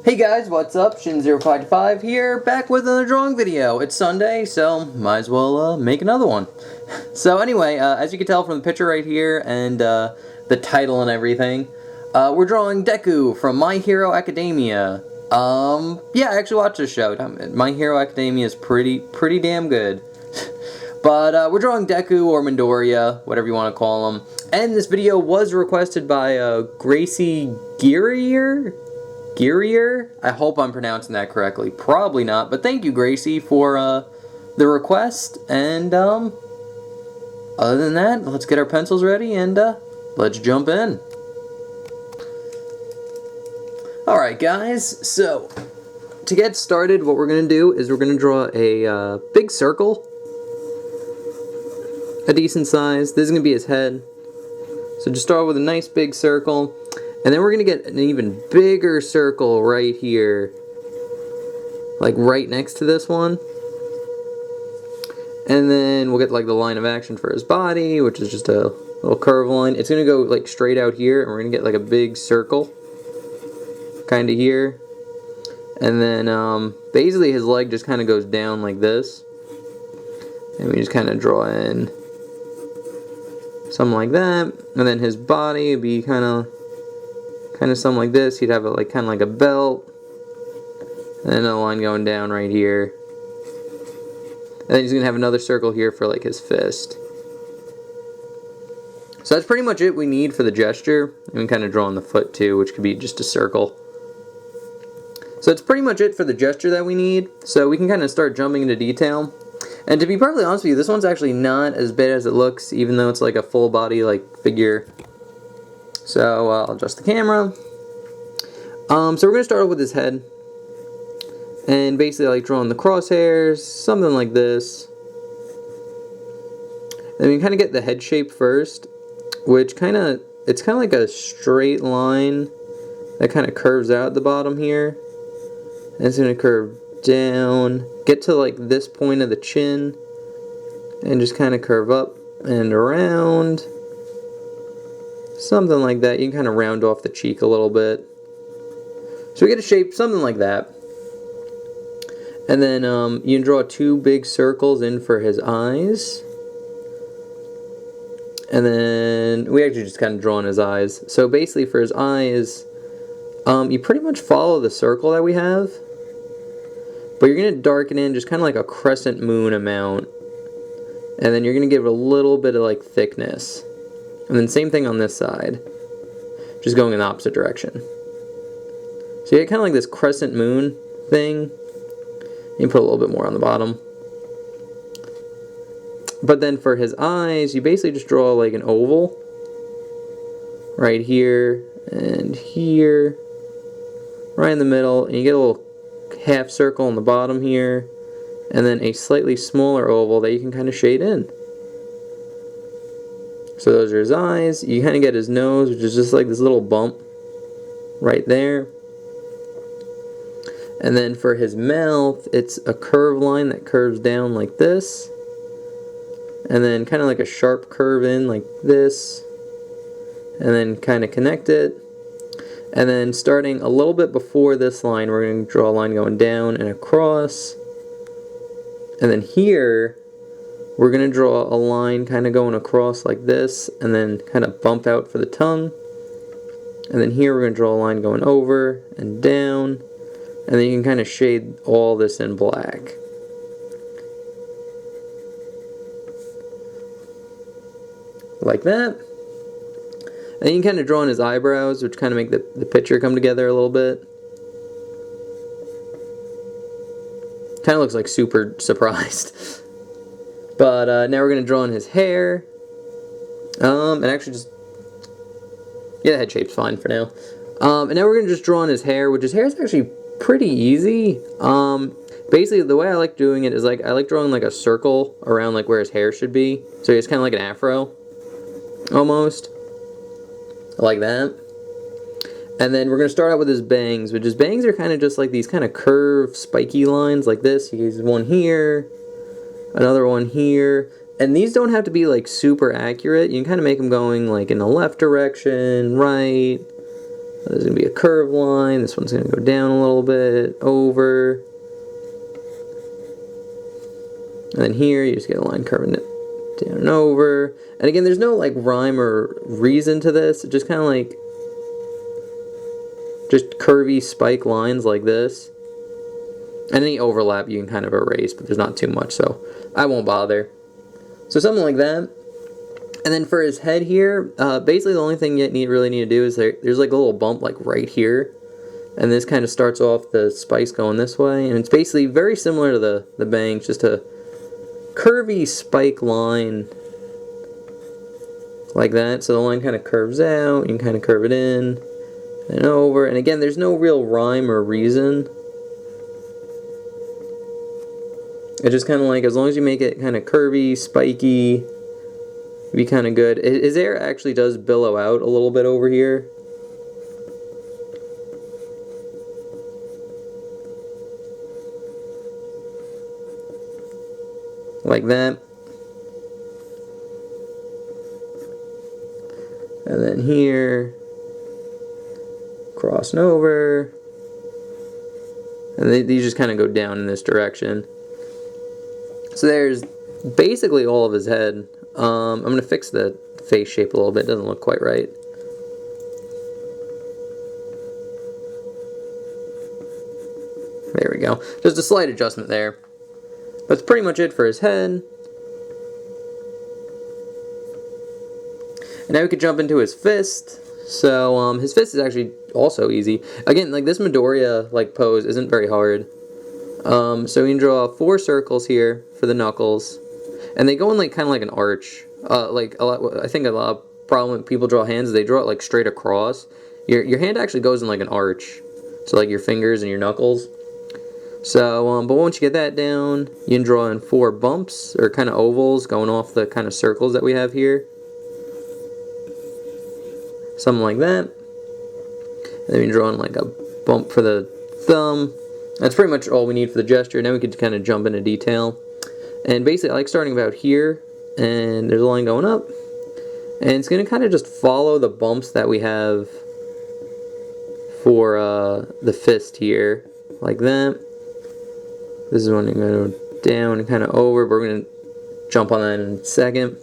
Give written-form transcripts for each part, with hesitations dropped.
Hey guys, what's up? Shin0525 here, back with another drawing video. It's Sunday, so might as well make another one. So anyway, as you can tell from the picture right here and the title and everything, we're drawing Deku from My Hero Academia. Yeah, I actually watched this show. My Hero Academia is pretty damn good. But we're drawing Deku or Midoriya, whatever you want to call him. And this video was requested by Gracie Gearier? I hope I'm pronouncing that correctly. Probably not, but thank you, Gracie, for the request. And other than that, let's get our pencils ready and let's jump in. Alright, guys, so to get started, what we're going to do is we're going to draw a big circle, a decent size. This is going to be his head. So just start with a nice big circle. And then we're going to get an even bigger circle right here. Like right next to this one. And then we'll get like the line of action for his body, which is just a little curve line. It's going to go like straight out here, and we're going to get like a big circle. Kind of here. And then basically his leg just kind of goes down like this. And we just kind of draw in something like that. And then his body would be kind of something like this. He'd have kind of like a belt, and then a line going down right here, and then he's gonna have another circle here for like his fist. So that's pretty much it we need for the gesture. And we can kind of draw on the foot too, which could be just a circle. So that's pretty much it for the gesture that we need. So we can kind of start jumping into detail. And to be perfectly honest with you, this one's actually not as bad as it looks, even though it's like a full body like figure. So I'll adjust the camera. So we're going to start off with his head. And basically like drawing the crosshairs, something like this. Then we kind of get the head shape first, which it's kind of like a straight line that kind of curves out at the bottom here. And it's going to curve down, get to like this point of the chin, and just kind of curve up and around. Something like that. You can kind of round off the cheek a little bit. So we get a shape, something like that. And then you can draw two big circles in for his eyes. And then we actually just kind of draw in his eyes. So basically for his eyes, you pretty much follow the circle that we have. But you're going to darken in just kind of like a crescent moon amount. And then you're going to give it a little bit of like thickness. And then same thing on this side, just going in the opposite direction. So you get kind of like this crescent moon thing. You put a little bit more on the bottom. But then for his eyes, you basically just draw like an oval. Right here, and here. Right in the middle, and you get a little half circle on the bottom here. And then a slightly smaller oval that you can kind of shade in. So those are his eyes. You kind of get his nose, which is just like this little bump right there. And then for his mouth, it's a curved line that curves down like this. And then kind of like a sharp curve in like this. And then kind of connect it. And then starting a little bit before this line, we're going to draw a line going down and across. And then here, we're going to draw a line kind of going across like this, and then kind of bump out for the tongue. And then here we're going to draw a line going over and down, and then you can kind of shade all this in black. Like that. And you can kind of draw in his eyebrows, which kind of make the picture come together a little bit. Kind of looks like super surprised. But now we're going to draw in his hair. And actually just... yeah, the head shape's fine for now. And now we're going to just draw in his hair, which his hair is actually pretty easy. Basically, the way I like doing it is like, I like drawing like a circle around like where his hair should be. So it's kind of like an afro. Almost. Like that. And then we're going to start out with his bangs, which his bangs are kind of just like these kind of curved, spiky lines like this. He has one here. Another one here, and these don't have to be like super accurate. You can kind of make them going like in the left direction, right, There's going to be a curved line. This one's going to go down a little bit, over. And then here, you just get a line curving it down and over. And again, there's no like rhyme or reason to this. It's just kind of like just curvy spike lines like this. And any overlap you can kind of erase, but there's not too much, so I won't bother. So something like that. And then for his head here, basically the only thing you really need to do is there's like a little bump like right here. And this kind of starts off the spikes going this way. And it's basically very similar to the bangs, just a curvy spike line like that. So the line kind of curves out, you can kind of curve it in and over. And again, there's no real rhyme or reason. It's just kind of like, as long as you make it kind of curvy, spiky, it'd be kind of good. His hair actually does billow out a little bit over here. Like that. And then here, crossing over. And these just kind of go down in this direction. So there's basically all of his head. I'm going to fix the face shape a little bit. It doesn't look quite right. There we go. Just a slight adjustment there. That's pretty much it for his head. And now we could jump into his fist. So his fist is actually also easy. Again, like this Midoriya like pose isn't very hard. So we can draw 4 circles here for the knuckles, and they go in like kind of like an arch. Like I think a lot of problem when people draw hands is they draw it like straight across. Your hand actually goes in like an arch. So like your fingers and your knuckles. So, but once you get that down, you can draw in 4 bumps, or kind of ovals, going off the kind of circles that we have here. Something like that. And then we can draw in like a bump for the thumb. That's pretty much all we need for the gesture. Now we can kind of jump into detail. And basically, I like starting about here, and there's a line going up. And it's going to kind of just follow the bumps that we have for the fist here, like that. This is when you're going to go down and kind of over, but we're going to jump on that in a second.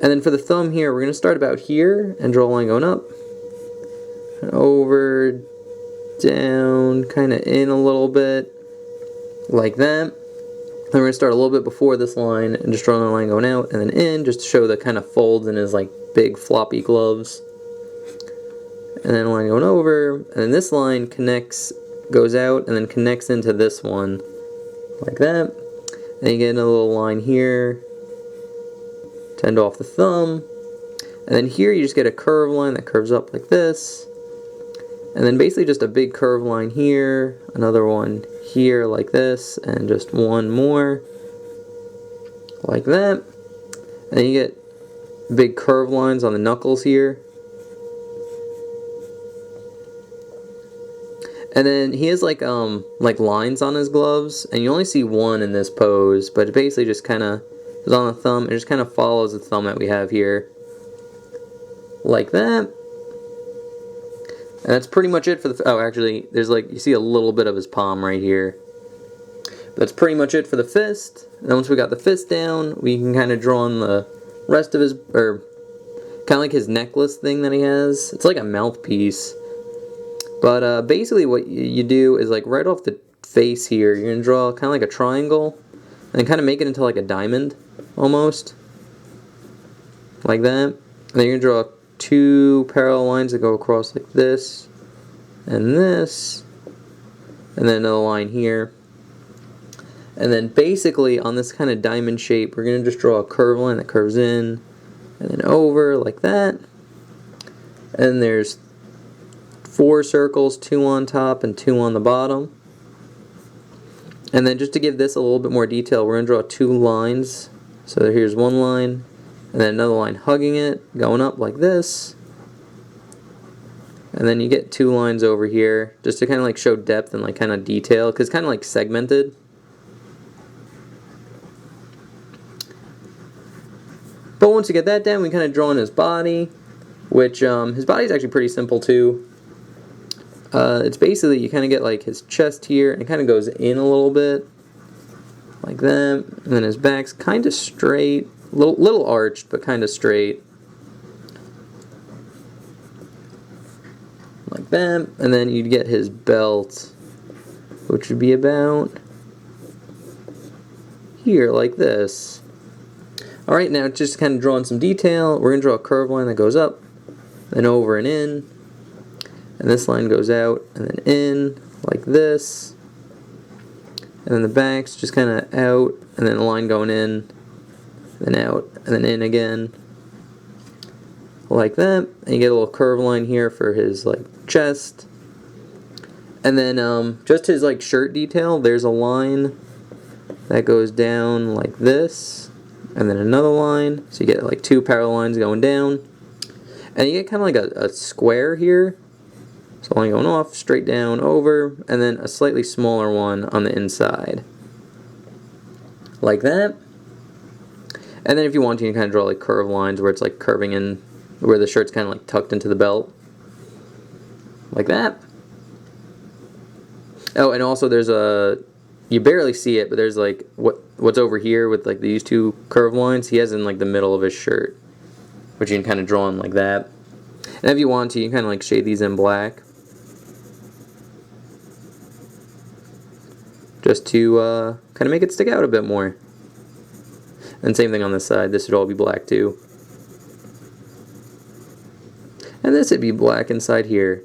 And then for the thumb here, we're going to start about here and draw a line going up, and over, down, kind of in a little bit, like that. Then we're going to start a little bit before this line and just draw a line going out and then in, just to show the kind of folds in his like big floppy gloves. And then a line going over, and then this line connects, goes out, and then connects into this one, like that. Then you get a little line here to end off the thumb. And then here you just get a curved line that curves up like this. And then basically just a big curved line here, another one here like this, and just one more like that. And then you get big curved lines on the knuckles here. And then he has like lines on his gloves, and you only see one in this pose, but it basically just kind of is on the thumb. It just kind of follows the thumb that we have here, like that. And that's pretty much it for the. Oh, actually, there's like you see a little bit of his palm right here. But that's pretty much it for the fist. And then once we got the fist down, we can kind of draw on the rest of his, or kind of like his necklace thing that he has. It's like a mouthpiece. But basically what you do is like right off the face here, you're going to draw kind of like a triangle and then kind of make it into like a diamond almost. Like that. And then you're going to draw 2 parallel lines that go across like this and this. And then another line here. And then basically on this kind of diamond shape, we're going to just draw a curved line that curves in and then over like that. And there's 4 circles, 2 on top and 2 on the bottom. And then just to give this a little bit more detail, we're going to draw 2 lines. So here's one line, and then another line hugging it, going up like this. And then you get 2 lines over here, just to kind of like show depth and like kind of detail, because it's kind of like segmented. But once you get that down, we kind of draw in his body, which his body is actually pretty simple too. It's basically, you kind of get like his chest here, and it kind of goes in a little bit, like that, and then his back's kind of straight, little arched, but kind of straight, like that, and then you'd get his belt, which would be about here, like this. Alright, now just kind of drawing some detail, we're going to draw a curved line that goes up, then over and in, and this line goes out and then in, like this, and then the back's just kind of out, and then a line going in, then out, and then in again, like that, and you get a little curved line here for his like chest, and then just his like shirt detail, there's a line that goes down like this, and then another line, so you get like two parallel lines going down, and you get kind of like a square here, so line going off, straight down, over, and then a slightly smaller one on the inside, like that. And then if you want to, you can kind of draw like curved lines where it's like curving in, where the shirt's kind of like tucked into the belt, like that. Oh, and also there's a, you barely see it, but there's like what's over here with like these two curved lines, he has in like the middle of his shirt, which you can kind of draw in like that. And if you want to, you can kind of like shade these in black, just to kind of make it stick out a bit more. And same thing on this side, this would all be black too. And this would be black inside here.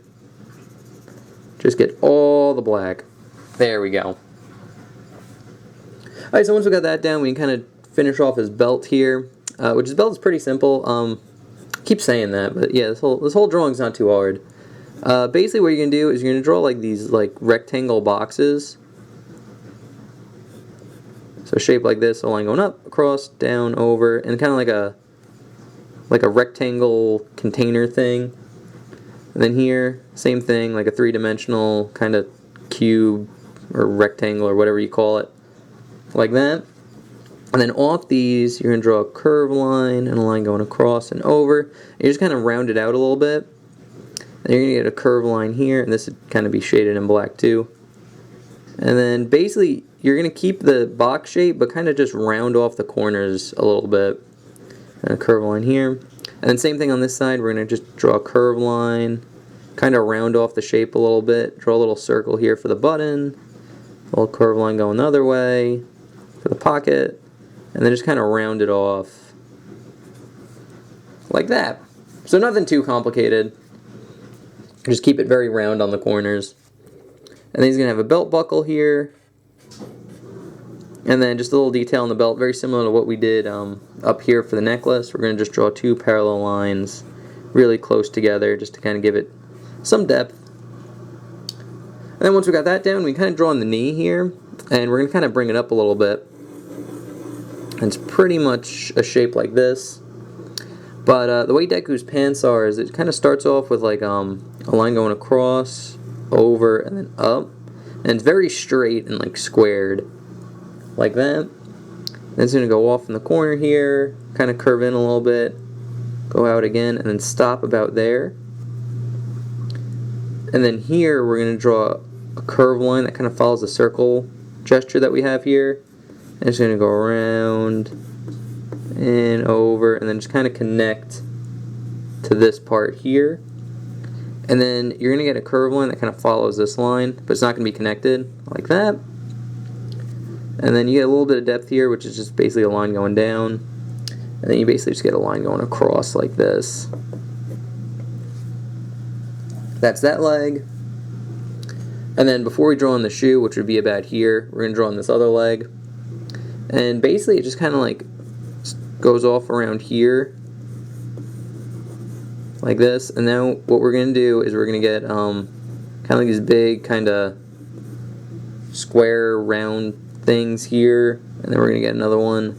Just get all the black. There we go. Alright, so once we got that down, we can kind of finish off his belt here, which his belt is pretty simple. I keep saying that, but yeah, this whole drawing's not too hard. Basically what you're going to do is you're going to draw like these like rectangle boxes. So shape like this, a line going up, across, down, over, and kind of like a rectangle container thing. And then here, same thing, like a three-dimensional kind of cube or rectangle or whatever you call it, like that. And then off these, you're going to draw a curved line and a line going across and over. And you just kind of round it out a little bit. And you're going to get a curved line here, and this would kind of be shaded in black too. And then basically, you're going to keep the box shape, but kind of just round off the corners a little bit. And a curved line here. And then same thing on this side, we're going to just draw a curved line, kind of round off the shape a little bit, draw a little circle here for the button, a little curved line going the other way for the pocket, and then just kind of round it off like that. So nothing too complicated. Just keep it very round on the corners. And then he's going to have a belt buckle here. And then just a little detail on the belt, very similar to what we did up here for the necklace. We're going to just draw two parallel lines really close together just to kind of give it some depth. And then once we got that down, we kind of draw on the knee here. And we're going to kind of bring it up a little bit. And it's pretty much a shape like this. But the way Deku's pants are is it kind of starts off with like a line going across, over, and then up. And it's very straight and like squared. Like that. Then it's going to go off in the corner here, kind of curve in a little bit, go out again, and then stop about there. And then here we're going to draw a curved line that kind of follows the circle gesture that we have here. And it's going to go around and over, and then just kind of connect to this part here. And then you're going to get a curved line that kind of follows this line, but it's not going to be connected, like that. And then you get a little bit of depth here, which is just basically a line going down. And then you basically just get a line going across like this. That's that leg. And then before we draw on the shoe, which would be about here, we're going to draw on this other leg. And basically it just kind of like goes off around here. Like this. And now what we're going to do is we're going to get kind of like these big kind of square round things here, and then we're going to get another one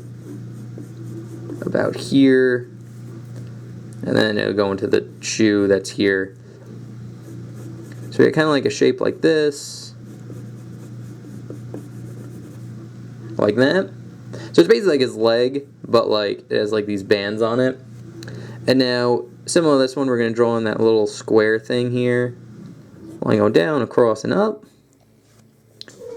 about here, and then it'll go into the shoe that's here. So we get kind of like a shape like this, like that. So it's basically like his leg, but like it has like these bands on it. And now, similar to this one, we're going to draw on that little square thing here, line going down, across, and up.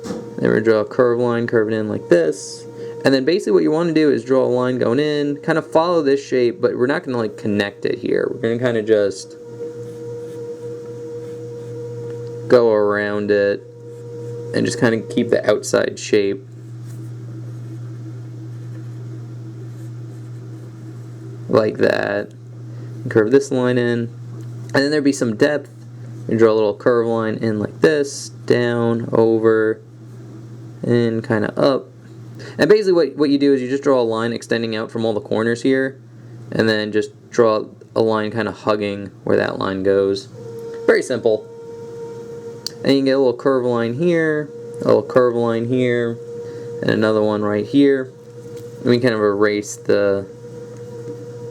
Then we're going to draw a curved line, curve it in like this. And then basically what you want to do is draw a line going in, kind of follow this shape, but we're not going to like connect it here. We're going to kind of just go around it and just kind of keep the outside shape. Like that. Curve this line in. And then there'd be some depth. You draw a little curve line in like this, down, over, and kind of up. And basically what you do is you just draw a line extending out from all the corners here, and then just draw a line kind of hugging where that line goes. Very simple. And you can get a little curve line here, a little curve line here, and another one right here. And we kind of erase the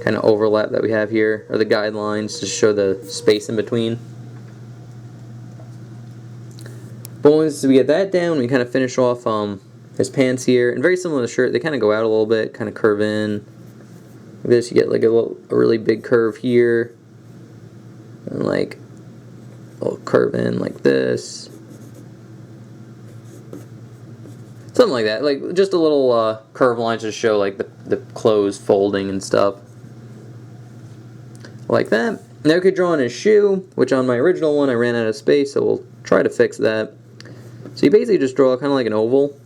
kind of overlap that we have here, or the guidelines, to show the space in between. But once we get that down, we kind of finish off his pants here, and very similar to the shirt, they kind of go out a little bit, kind of curve in. Like this, you get like a really big curve here, and like a little curve in like this. Something like that, like just a little curve line to show like the clothes folding and stuff. Like that. Now we could draw on his shoe, which on my original one I ran out of space, so we'll try to fix that. So you basically just draw kind of like an oval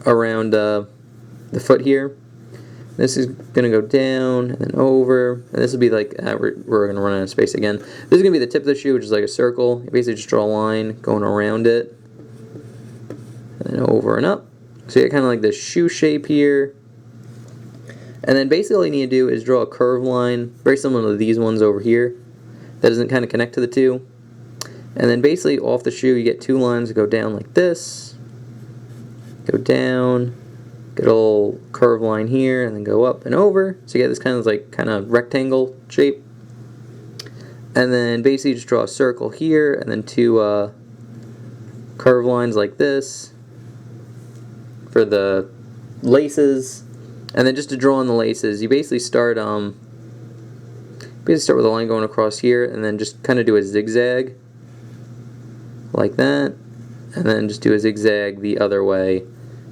around the foot here. This is going to go down and then over, and this will be like, we're going to run out of space again. This is going to be the tip of the shoe, which is like a circle. You basically just draw a line going around it, and then over and up. So you get kind of like this shoe shape here. And then basically all you need to do is draw a curved line, very similar to these ones over here, that doesn't kind of connect to the two. And then basically off the shoe you get two lines that go down like this, go down, get a little curved line here, and then go up and over. So you get this kind of rectangle shape. And then basically just draw a circle here, and then two curved lines like this for the laces. And then just to draw on the laces, you basically start with a line going across here, and then just kind of do a zigzag like that, and then just do a zigzag the other way,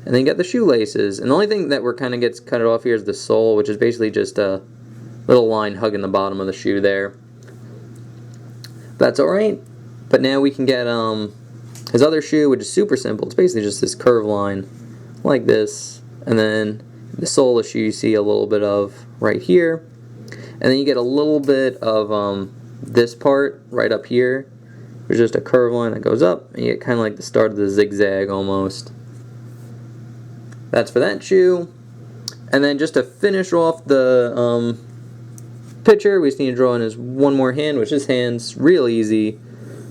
and then you get the shoelaces. And the only thing that kind of gets cut off here is the sole, which is basically just a little line hugging the bottom of the shoe there. That's alright. But now we can get his other shoe, which is super simple. It's basically just this curved line like this, and then the sole of the shoe you see a little bit of right here, and then you get a little bit of this part right up here. There's just a curved line that goes up, and you get kind of like the start of the zigzag almost. That's for that shoe. And then just to finish off the picture, we just need to draw in his one more hand, which his hand's real easy.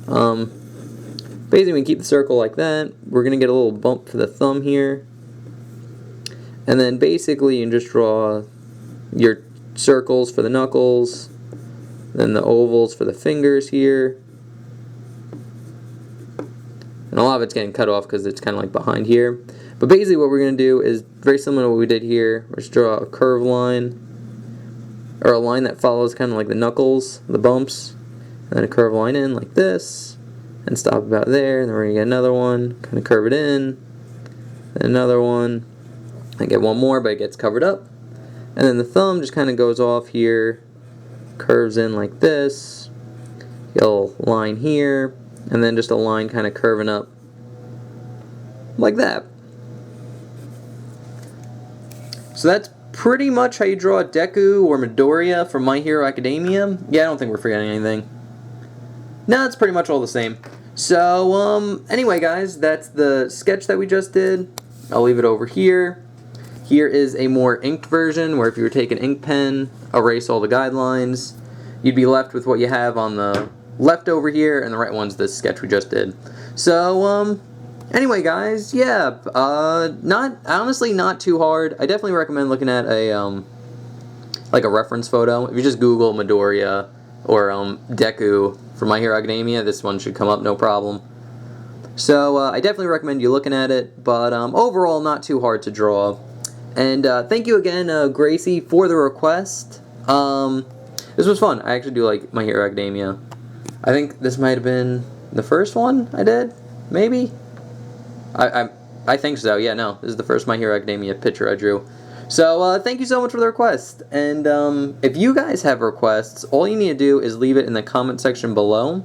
Basically we can keep the circle like that. We're going to get a little bump for the thumb here. And then basically you can just draw your circles for the knuckles, then the ovals for the fingers here. And a lot of it's getting cut off because it's kind of like behind here. But basically what we're going to do is very similar to what we did here. We're just draw a curved line, or a line that follows kind of like the knuckles, the bumps, and then a curved line in like this, and stop about there. And then we're going to get another one, kind of curve it in, then another one. I get one more, but it gets covered up. And then the thumb just kind of goes off here, curves in like this, get a little line here, and then just a line kind of curving up like that. So that's pretty much how you draw a Deku or Midoriya from My Hero Academia. Yeah, I don't think we're forgetting anything. No, it's pretty much all the same. So, anyway guys, that's the sketch that we just did. I'll leave it over here. Here is a more inked version, where if you were to take an ink pen, erase all the guidelines, you'd be left with what you have on the left over here, and the right one's this sketch we just did. So, anyway guys, yeah, honestly not too hard. I definitely recommend looking at like a reference photo. If you just Google Midoriya or Deku for My Hero Academia, this one should come up no problem. So, I definitely recommend you looking at it, but overall not too hard to draw. And thank you again, Gracie, for the request. This was fun. I actually do like My Hero Academia. I think this might have been The first one I did? Maybe? I think so. Yeah, no. This is the first My Hero Academia picture I drew. So, thank you so much for the request. And, if you guys have requests, all you need to do is leave it in the comment section below.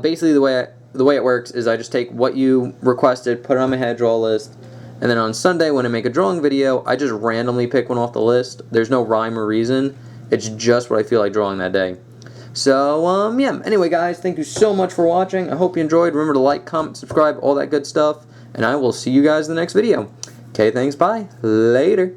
Basically, the way it works is I just take what you requested, put it on my head draw list, and then on Sunday when I make a drawing video, I just randomly pick one off the list. There's no rhyme or reason. It's just what I feel like drawing that day. So, yeah. Anyway, guys, thank you so much for watching. I hope you enjoyed. Remember to like, comment, subscribe, all that good stuff. And I will see you guys in the next video. Okay, thanks. Bye. Later.